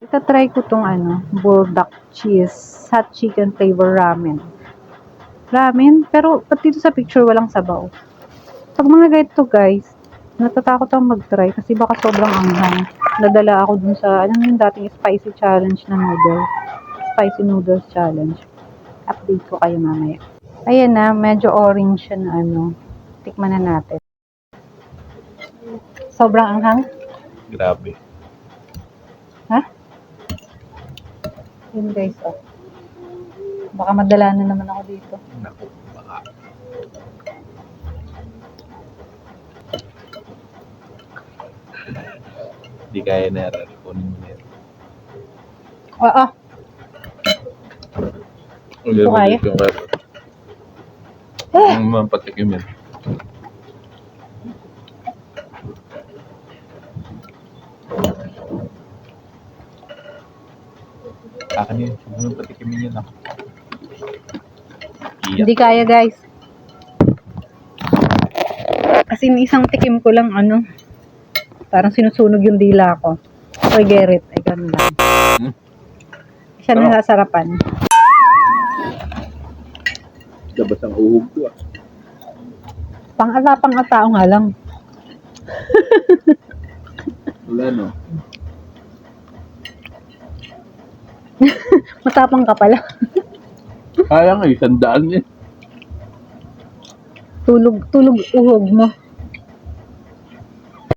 Itatry ko tong bulldog cheese hot chicken flavor ramen. Ramen, pero pati dito sa picture walang sabaw. Pag mga ganito guys, natatakot akong mag-try kasi baka sobrang anghang. Nadala ako dun sa, yung dating spicy challenge na noodle. Spicy noodles challenge. Update ko kayo mamaya. Ayan na, medyo orange siya na Tikman na natin. Sobrang anghang? Grabe. Ha? Yun guys, baka madala na naman ako dito. Naku, baka. Hindi kaya na rin. Kunin mo na yan. Oo. Hindi Ito kaya? yung kaya. Ang mga patikim yan. Akin yun. Huwag mo patikimin yan ako. Hindi kaya guys. Kasi isang tikim ko lang parang sinusunog yung dila ko. Forget it. Ay, ganun lang. Siya na nasasarapan. Labas ang uhog ko Pang-ata nga lang. Wala no. Matapang ka pala. Kaya nga, 100 eh. Tulog uhog mo.